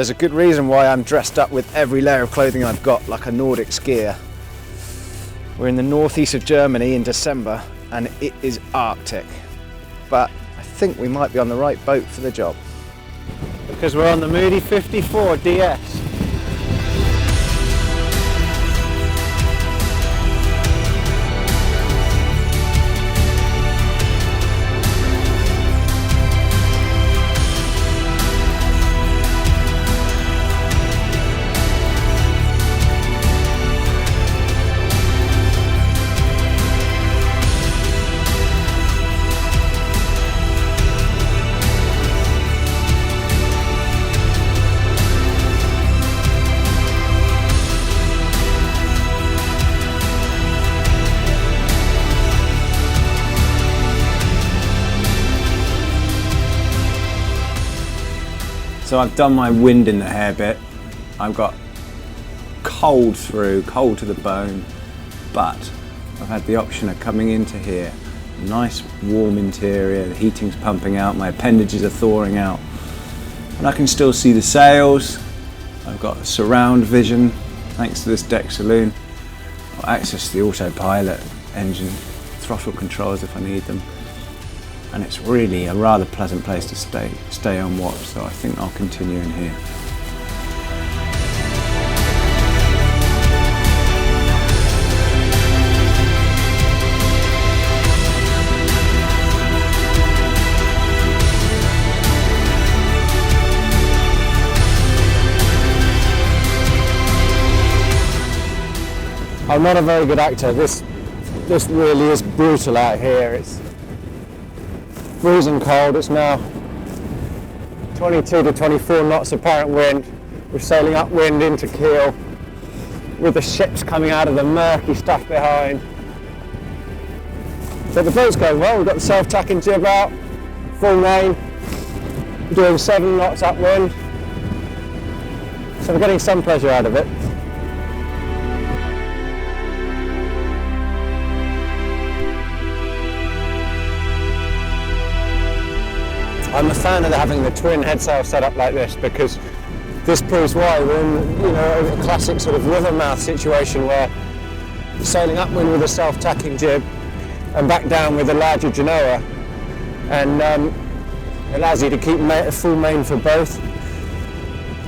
There's a good reason why I'm dressed up with every layer of clothing I've got, like a Nordic skier. We're in the northeast of Germany in December and it is Arctic, but I think we might be on the right boat for the job. Because we're on the Moody 54 DS. So I've done my wind in the hair bit. I've got cold through, cold to the bone, but I've had the option of coming into here. Nice warm interior, the heating's pumping out, my appendages are thawing out, and I can still see the sails. I've got surround vision thanks to this deck saloon. I'll access the autopilot engine, throttle controls if I need them. And it's really a rather pleasant place to stay on watch, so I think I'll continue in here. I'm not a very good actor. This really is brutal out here. It's freezing cold. It's now 22 to 24 knots apparent wind. We're sailing upwind into keel with the ships coming out of the murky stuff behind. So the boat's going well. We've got the self-tacking jib out, full main. We're doing 7 knots upwind. So we're getting some pleasure out of it. I'm a fan of having the twin head sail set up like this because this proves why we're in, a classic sort of river mouth situation where you're sailing upwind with a self-tacking jib and back down with a larger genoa, and allows you to keep a full main for both.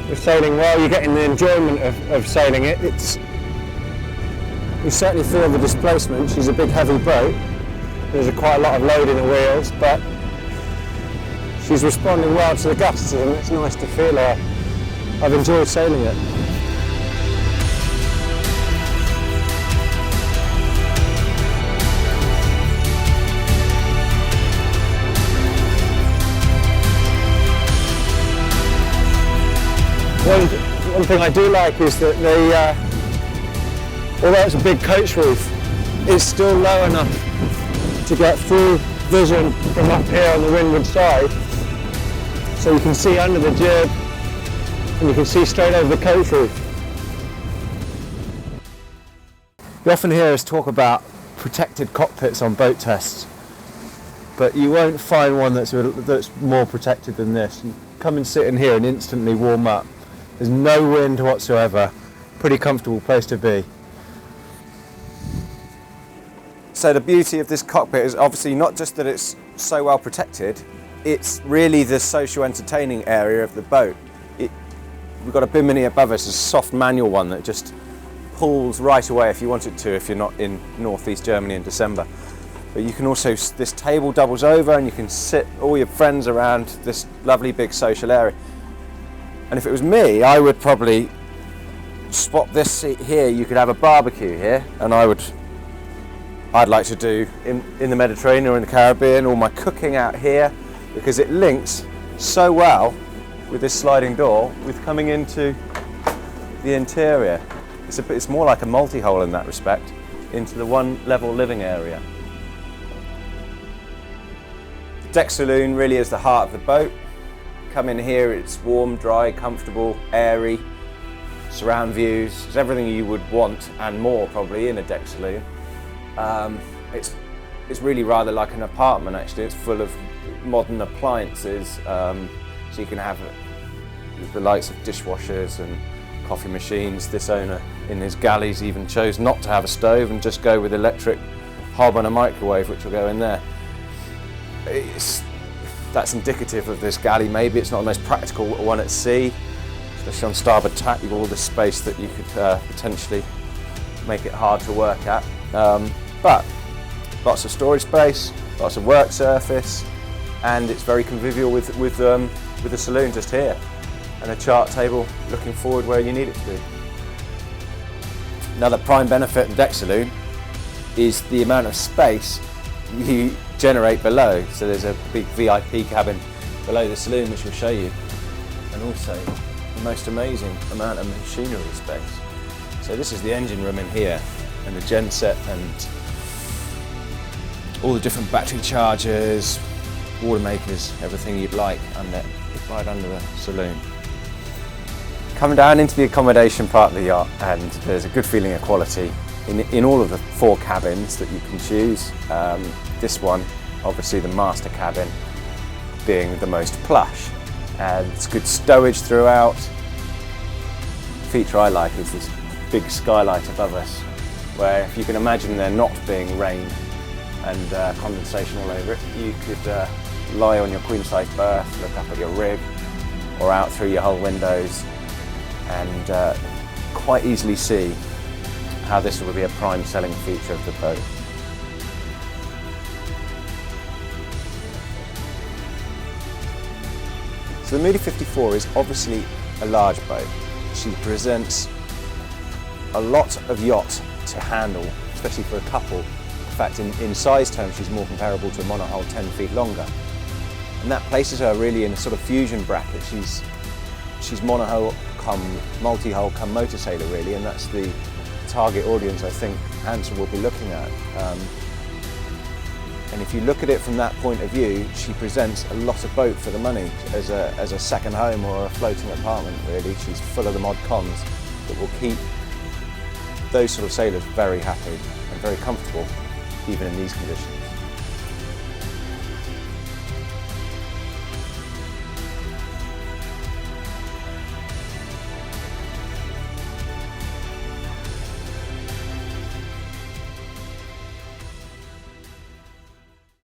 We're sailing well, you're getting the enjoyment of sailing it. You certainly feel the displacement. She's a big heavy boat. There's quite a lot of load in the wheels, but she's responding well to the gusts, and it's nice to feel her. I've enjoyed sailing it. One thing I do like is that although it's a big coach roof, it's still low enough to get full vision from up here on the windward side. So you can see under the jib and you can see straight over the coach roof. You often hear us talk about protected cockpits on boat tests, but you won't find one that's more protected than this. You come and sit in here and instantly warm up. There's no wind whatsoever. Pretty comfortable place to be. So the beauty of this cockpit is obviously not just that it's so well protected, it's really the social entertaining area of the boat. We've got a bimini above us, a soft manual one that just pulls right away if you want it to, if you're not in northeast Germany in December. But you can also, this table doubles over and you can sit all your friends around this lovely big social area. And if it was me, I would probably spot this seat here. You could have a barbecue here, and I'd like to do in the Mediterranean or in the Caribbean, all my cooking out here, because it links so well with this sliding door with coming into the interior. It's more like a multi-hole in that respect, into the one level living area. The deck saloon really is the heart of the boat. Come in here, it's warm, dry, comfortable, airy, surround views. It's everything you would want and more probably in a deck saloon. It's really rather like an apartment actually. It's full of modern appliances, so you can have the likes of dishwashers and coffee machines. This owner in his galleys even chose not to have a stove and just go with electric hob and a microwave, which will go in there. That's indicative of this galley. Maybe it's not the most practical one at sea, especially on starboard tack. You've got all this space that you could potentially make it hard to work at. But lots of storage space, lots of work surface, and it's very convivial with the saloon just here, and a chart table looking forward where you need it to be. Another prime benefit of the deck saloon is the amount of space you generate below. So there's a big VIP cabin below the saloon, which we'll show you, and also the most amazing amount of machinery space. So this is the engine room in here, and the genset and all the different battery chargers, water makers, everything you'd like right under the saloon. Coming down into the accommodation part of the yacht, and there's a good feeling of quality in all of the 4 cabins that you can choose. This one, obviously the master cabin, being the most plush, and it's good stowage throughout. The feature I like is this big skylight above us, where if you can imagine there not being rain and condensation all over it, you could lie on your queen size berth, look up at your rig or out through your hull windows, and quite easily see how this will be a prime selling feature of the boat. So the Moody 54 is obviously a large boat. She presents a lot of yacht to handle, especially for a couple. In fact, in size terms, she's more comparable to a monohull 10 feet longer. And that places her really in a sort of fusion bracket. She's monohull come multi-hull come motor sailor really, and that's the target audience I think Ansell will be looking at. And if you look at it from that point of view, she presents a lot of boat for the money as a second home or a floating apartment really. She's full of the mod cons that will keep those sort of sailors very happy and very comfortable even in these conditions.